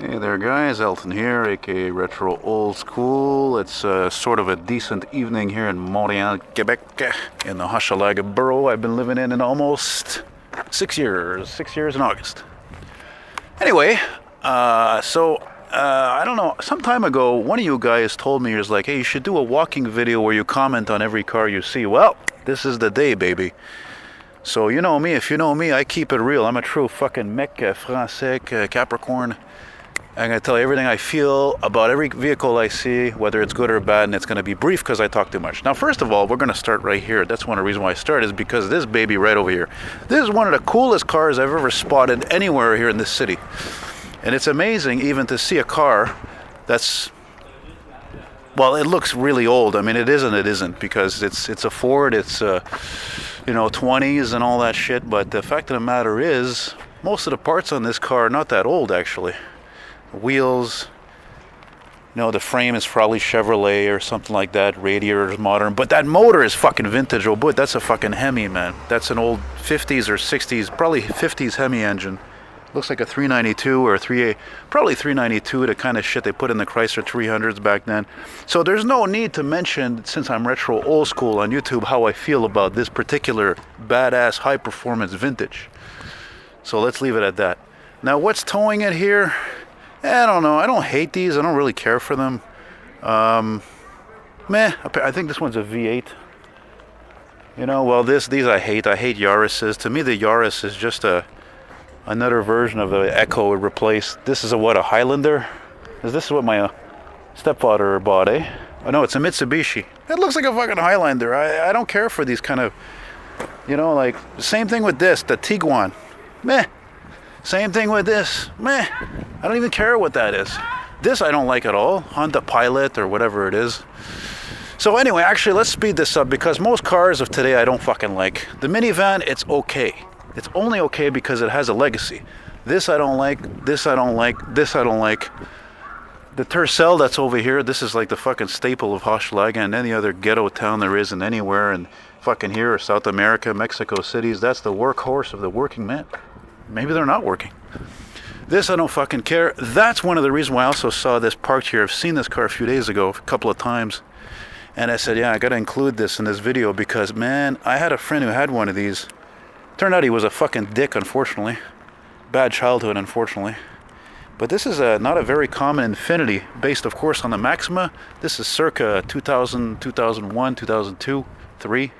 Hey there guys, Elton here, aka Retro Old School. It's sort of a decent evening here in Montreal, Quebec, in the Hochelaga borough I've been living in almost 6 years. 6 years in August. Anyway, I don't know, some time ago, one of you guys told me, he was like, hey, you should do a walking video where you comment on every car you see. Well, this is the day, baby. So you know me, if you know me, I keep it real. I'm a true fucking mec, français, Capricorn. I'm going to tell you everything I feel about every vehicle I see, whether it's good or bad, and it's going to be brief because I talk too much. Now, first of all, we're going to start right here. That's one of the reasons why I started, is because this baby right over here. This is one of the coolest cars I've ever spotted anywhere here in this city. And it's amazing even to see a car that's, well, it looks really old. I mean, it isn't, because it's a Ford, it's, 20s and all that shit. But the fact of the matter is, most of the parts on this car are not that old, actually. Wheels, the frame is probably Chevrolet or something like that. Radiator is modern, but that motor is fucking vintage. Oh boy, that's a fucking Hemi, man. That's an old 50s or 60s, probably 50s Hemi engine. Looks like a 392 or probably 392, the kind of shit they put in the Chrysler 300s back then. So there's no need to mention, since I'm Retro Old School on YouTube, how I feel about this particular badass high performance vintage. So let's leave it at that. Now, what's towing it here? I don't know. I don't hate these. I don't really care for them. I think this one's a V8. Well, these I hate. I hate Yaris's. To me, the Yaris is just another version of the Echo replaced. This is a Highlander? This is what my stepfather bought, eh? Oh, no, it's a Mitsubishi. It looks like a fucking Highlander. I don't care for these kind of, like, same thing with this, the Tiguan. Meh. Same thing with this. Meh. I don't even care what that is. This I don't like at all. Honda Pilot or whatever it is. So anyway, actually, let's speed this up, because most cars of today I don't fucking like. The minivan, it's okay. It's only okay because it has a legacy. This I don't like. This I don't like. This I don't like. The Tercel that's over here, this is like the fucking staple of Hochelaga and any other ghetto town there isn't anywhere in fucking here or South America, Mexico cities. That's the workhorse of the working man. Maybe they're not working. This I don't fucking care. That's one of the reasons why I also saw this parked here. I've seen this car a few days ago, a couple of times. And I said, yeah, I got to include this in this video because, man, I had a friend who had one of these. Turned out he was a fucking dick, unfortunately. Bad childhood, unfortunately. But this is not a very common Infiniti, based, of course, on the Maxima. This is circa 2000, 2001, 2002, 3.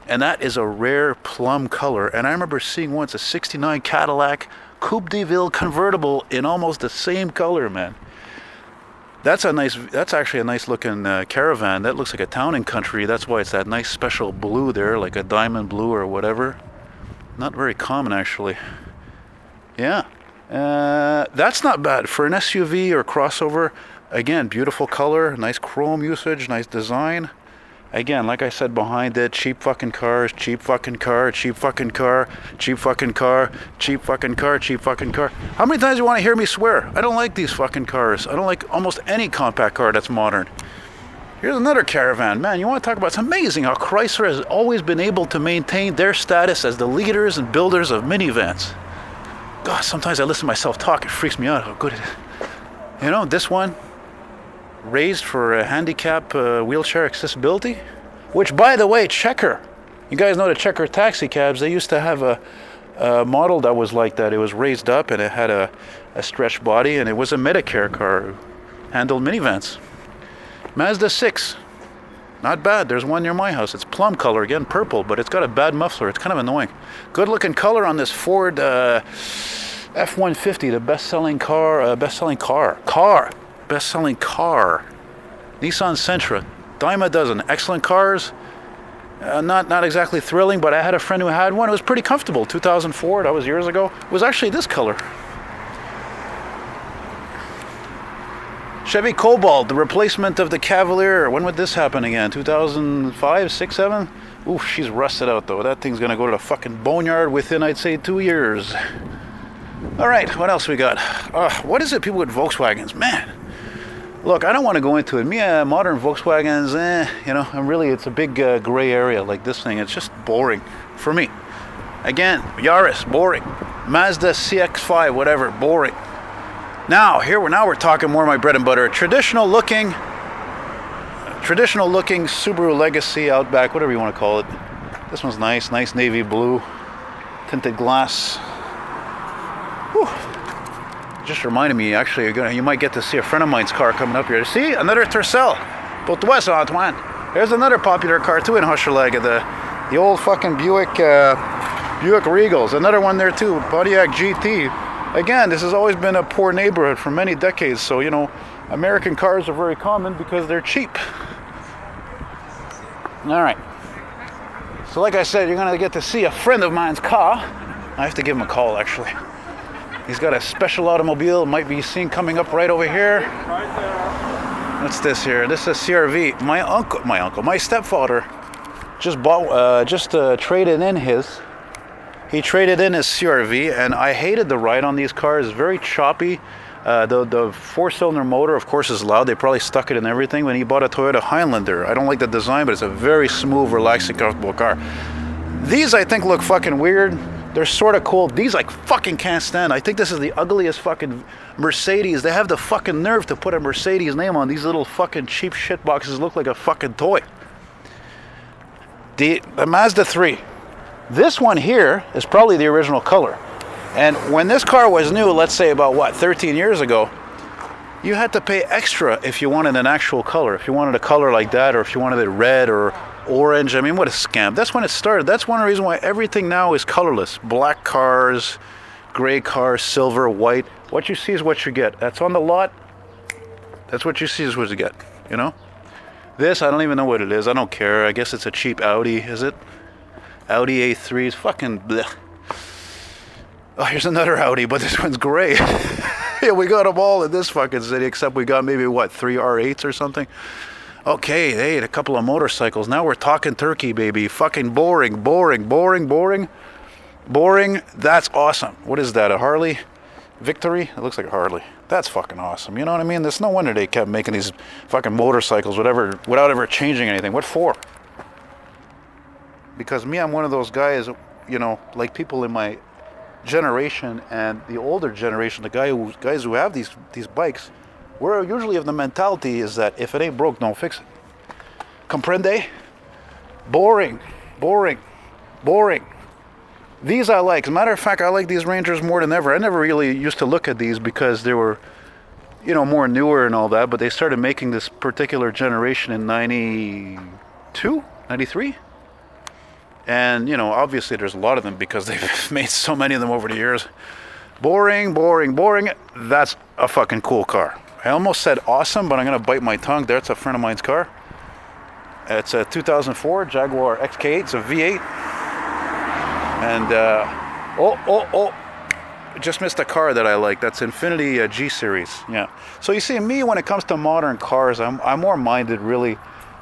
And that is a rare plum color. And I remember seeing once a 69 Cadillac Coupe de Ville convertible in almost the same color, man. That's actually a nice looking Caravan. That looks like a town and country. That's why it's that nice special blue there, like a diamond blue or whatever. Not very common, actually. Yeah. That's not bad. For an SUV or crossover, again, beautiful color, nice chrome usage, nice design. Again, like I said, behind it, cheap fucking cars, cheap fucking car, cheap fucking car, cheap fucking car, cheap fucking car, cheap fucking car. How many times do you want to hear me swear? I don't like these fucking cars. I don't like almost any compact car that's modern. Here's another Caravan. Man, you want to talk about, it's amazing how Chrysler has always been able to maintain their status as the leaders and builders of minivans. God, sometimes I listen to myself talk, it freaks me out how good it is. This one, raised for handicap wheelchair accessibility, which, by the way, Checker. You guys know the Checker taxi cabs, they used to have a model that was like that. It was raised up and it had a stretched body, and it was a Medicare car, handled minivans. Mazda 6, not bad. There's one near my house. It's plum color, again, purple, but it's got a bad muffler. It's kind of annoying. Good looking color on this Ford F-150, the best-selling car. Nissan Sentra, dime a dozen. Excellent cars. Not exactly thrilling, but I had a friend who had one. It was pretty comfortable. 2004, that was years ago. It was actually this color. Chevy Cobalt, the replacement of the Cavalier. When would this happen again? 2005, 6, 7? Oof, she's rusted out though. That thing's gonna go to the fucking boneyard within, I'd say, 2 years. All right, what else we got? What is it people with Volkswagens? Man, look, I don't want to go into it. Modern Volkswagens, it's a big gray area like this thing. It's just boring for me. Again, Yaris, boring. Mazda CX-5, whatever, boring. Now we're talking more my bread and butter. Traditional looking Subaru Legacy, Outback, whatever you want to call it. This one's nice navy blue, tinted glass. Whew. Just reminded me, actually, you might get to see a friend of mine's car coming up here. See, another Tercel. Pour toi, Antoine. There's another popular car too in Hochelaga, the old fucking Buick Regals. Another one there too, Pontiac GT. Again, this has always been a poor neighborhood for many decades, so you know, American cars are very common because they're cheap. All right. So like I said, you're gonna get to see a friend of mine's car. I have to give him a call actually. He's got a special automobile, might be seen coming up right over here. What's this here? This is a CRV. My stepfather just traded in his. He traded in his CRV, and I hated the ride on these cars. Very choppy. The four-cylinder motor, of course, is loud. They probably stuck it in everything. When he bought a Toyota Highlander, I don't like the design, but it's a very smooth, relaxing, comfortable car. These, I think, look fucking weird. They're sort of cool. These I fucking can't stand. I think this is the ugliest fucking Mercedes. They have the fucking nerve to put a Mercedes name on these little fucking cheap shit boxes. Look like a fucking toy. The Mazda 3. This one here is probably the original color. And when this car was new, let's say about 13 years ago, you had to pay extra if you wanted an actual color. If you wanted a color like that, or if you wanted it red or orange. I mean, what a scam. That's when it started. That's one reason why everything now is colorless. Black cars, gray cars, silver, white. What you see is what you get. That's on the lot. That's what you see is what you get, you know? This, I don't even know what it is. I don't care. I guess it's a cheap Audi, is it? Audi A3 is fucking bleh. Oh, here's another Audi, but this one's gray. Yeah, we got them all in this fucking city, except we got maybe, 3 R8s or something? Okay, hey, a couple of motorcycles. Now we're talking turkey, baby. Fucking boring. That's awesome. What is that, a Harley Victory? It looks like a Harley. That's fucking awesome. You know what I mean? There's no wonder they kept making these fucking motorcycles without ever changing anything. What for? Because me, I'm one of those guys, you know, like people in my generation and the older generation, the guys who have these bikes, we're usually of the mentality is that if it ain't broke, don't fix it. Comprende? Boring. These I like. As a matter of fact, I like these Rangers more than ever. I never really used to look at these because they were, you know, more newer and all that, but they started making this particular generation in 92, 93. And, you know, obviously there's a lot of them because they've made so many of them over the years. Boring. That's a fucking cool car. I almost said awesome, but I'm going to bite my tongue. That's a friend of mine's car. It's a 2004 Jaguar XK8. It's a V8. And, just missed a car that I like. That's Infiniti G Series. Yeah. So you see, me, when it comes to modern cars, I'm more minded really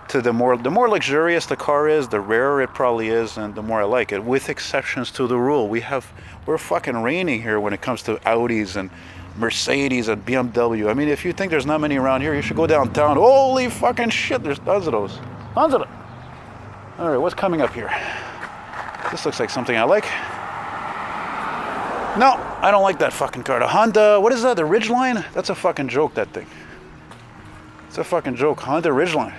to the more luxurious the car is, the rarer it probably is, and the more I like it, with exceptions to the rule. We're fucking reigning here when it comes to Audis and Mercedes and BMW. I mean, if you think there's not many around here, you should go downtown. Holy fucking shit, there's tons of those. Tons of them. All right, what's coming up here? This looks like something I like. No, I don't like that fucking car. The Honda, what is that, the Ridgeline? That's a fucking joke, that thing. It's a fucking joke, Honda Ridgeline.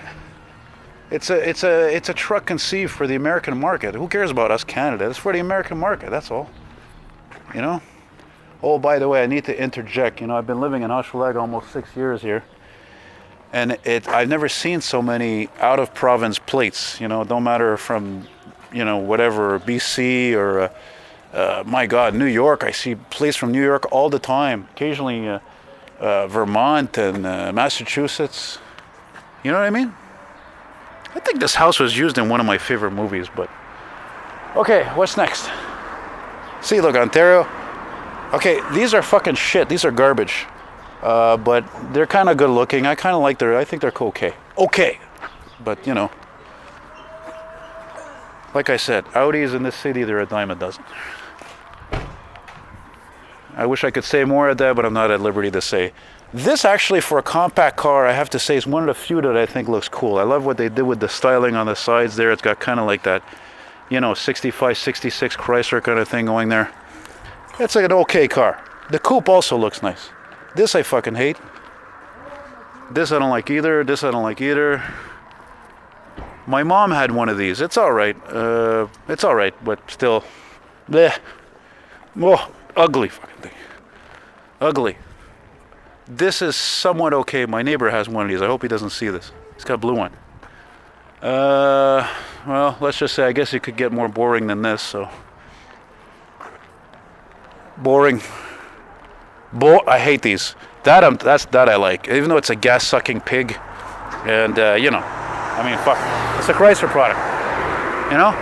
It's a truck conceived for the American market. Who cares about us, Canada? It's for the American market, that's all. You know? Oh, by the way, I need to interject. You know, I've been living in Hochelaga almost 6 years here. And I've never seen so many out-of-province plates. You know, it don't matter from, you know, whatever, BC or, my God, New York. I see plates from New York all the time. Occasionally Vermont and Massachusetts. You know what I mean? I think this house was used in one of my favorite movies, but... Okay, what's next? See, look, Ontario. Okay, these are fucking shit. These are garbage. But they're kind of good looking. I kind of like I think they're okay. Okay. But, you know. Like I said, Audis in this city, they're a dime a dozen. I wish I could say more of that, but I'm not at liberty to say. This actually, for a compact car, I have to say, is one of the few that I think looks cool. I love what they did with the styling on the sides there. It's got kind of like that, you know, 65, 66 Chrysler kind of thing going there. It's like an okay car. The coupe also looks nice. This I fucking hate. This I don't like either. This I don't like either. My mom had one of these. It's all right. It's all right, but still, bleh. Oh, ugly fucking thing. Ugly. This is somewhat okay. My neighbor has one of these. I hope he doesn't see this. He's got a blue one. Well, let's just say I guess it could get more boring than this. So boring. I hate these. That I like. Even though it's a gas-sucking pig, and you know, I mean, fuck, it's a Chrysler product, you know.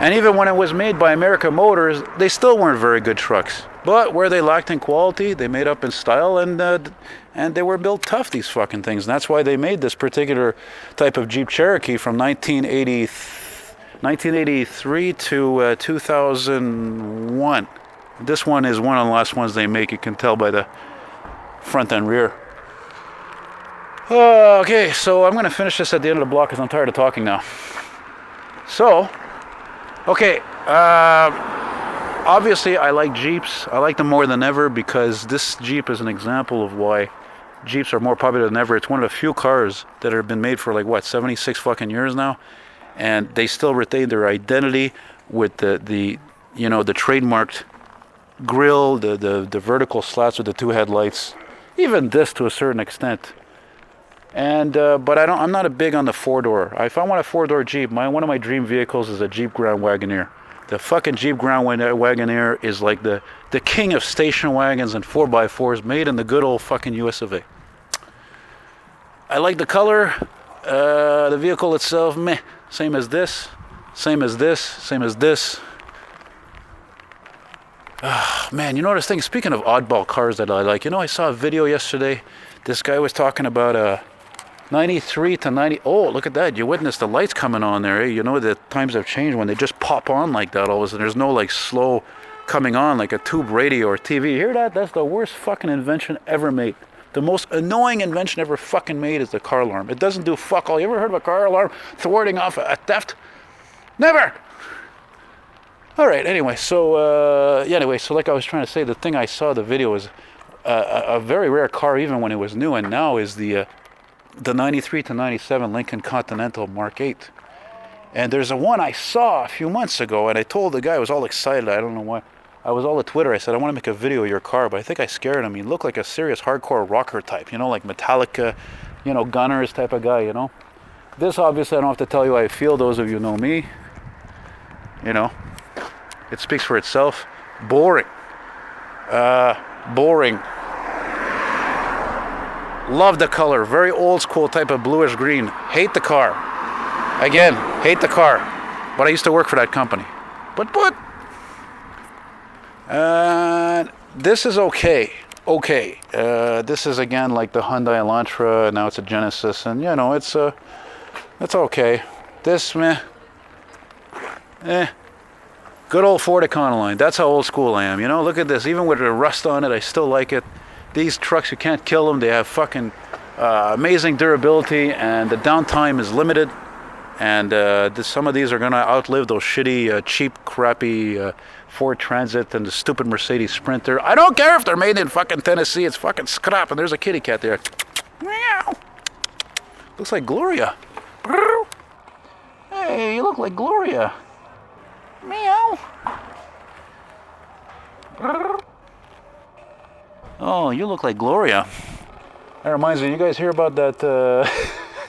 And even when it was made by American Motors, they still weren't very good trucks. But where they lacked in quality, they made up in style, and they were built tough. These fucking things. And that's why they made this particular type of Jeep Cherokee from 1983 to 2001. This one is one of the last ones they make. You can tell by the front and rear. Okay, so I'm going to finish this at the end of the block because I'm tired of talking now. So, okay, obviously I like Jeeps. I like them more than ever because this Jeep is an example of why Jeeps are more popular than ever. It's one of the few cars that have been made for like, what, 76 fucking years now? And they still retain their identity with the you know, the trademarked grille, the vertical slats with the two headlights, even this to a certain extent. And but I'm not a big on the four-door. If I want a four-door Jeep, one of my dream vehicles is a Jeep Grand Wagoneer. The fucking Jeep Grand Wagoneer is like the king of station wagons and 4x4s made in the good old fucking US of A. I like the color. The vehicle itself, meh. Same as this. Same as this. Same as this. Man, you know this thing, speaking of oddball cars that I like, you know, I saw a video yesterday. This guy was talking about 93 to 90. Oh, look at that. You witnessed the lights coming on there. Eh? You know, the times have changed when they just pop on like that all of a sudden. There's no like slow coming on like a tube radio or TV. You hear that? That's the worst fucking invention ever made. The most annoying invention ever fucking made is the car alarm. It doesn't do fuck all. You ever heard of a car alarm thwarting off a theft? Never! All right, anyway, so like I was trying to say, the thing I saw, the video was a very rare car even when it was new, and now is the 93 to 97 Lincoln Continental Mark 8. And there's a one I saw a few months ago, and I told the guy, I was all excited, I don't know why. I was all at Twitter, I said, I want to make a video of your car, but I think I scared him. He looked like a serious hardcore rocker type, you know, like Metallica, you know, Gunners type of guy, you know. This, obviously, I don't have to tell you how I feel, those of you know me, you know. It speaks for itself. Boring. Boring. Love the color. Very old school type of bluish green. Hate the car. Again, hate the car. But I used to work for that company. But. This is okay. Okay. This is again like the Hyundai Elantra. Now it's a Genesis. And you know, it's okay. This, meh. Good old Ford Econoline. That's how old school I am. You know, look at this. Even with the rust on it, I still like it. These trucks, you can't kill them. They have fucking amazing durability, and the downtime is limited. And some of these are going to outlive those shitty, cheap, crappy Ford Transit and the stupid Mercedes Sprinter. I don't care if they're made in fucking Tennessee. It's fucking scrap. And there's a kitty cat there. Meow. Looks like Gloria. Hey, you look like Gloria. Meow. Oh, you look like Gloria. That reminds me, you guys hear about that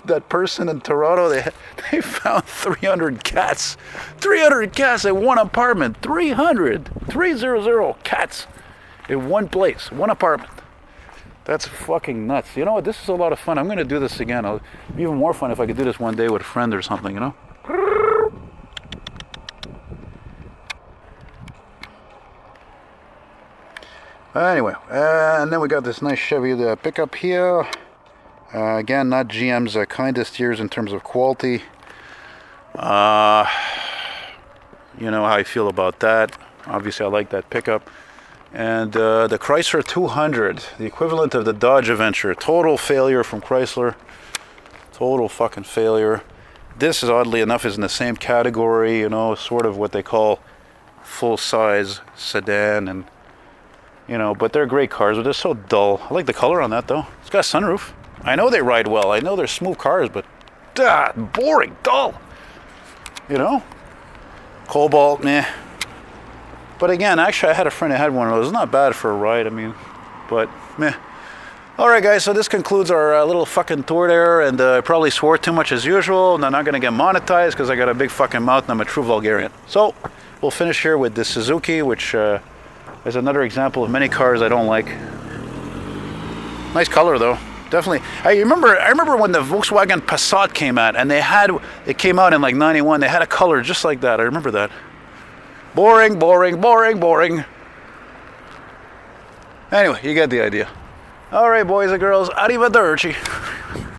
that person in Toronto? They found 300 cats. 300 cats in one apartment. 300 cats in one place, one apartment. That's fucking nuts. You know what? This is a lot of fun. I'm going to do this again. It'll be even more fun if I could do this one day with a friend or something, you know? Anyway, and then we got this nice Chevy pickup here. Again, not GM's kindest years in terms of quality. You know how I feel about that. Obviously, I like that pickup. And the Chrysler 200, the equivalent of the Dodge Avenger. Total failure from Chrysler. Total fucking failure. This is, oddly enough, is in the same category, you know, sort of what they call full-size sedan, and You know, but they're great cars, but they're so dull. I like the color on that though. It's got a sunroof. I know they ride well. I know they're smooth cars, but boring, dull. You know? Cobalt, meh. But again, actually I had a friend who had one of those. It's not bad for a ride, I mean, but meh. Alright guys, so this concludes our little fucking tour there, and I probably swore too much as usual, and I'm not going to get monetized because I got a big fucking mouth and I'm a true Vulgarian. So, we'll finish here with the Suzuki, which is another example of many cars I don't like. Nice color though, definitely. I remember when the Volkswagen Passat came out, and it came out in like 91, they had a color just like that, I remember that. Boring, boring, boring, boring. Anyway, you get the idea. Alright boys and girls, arrivederci.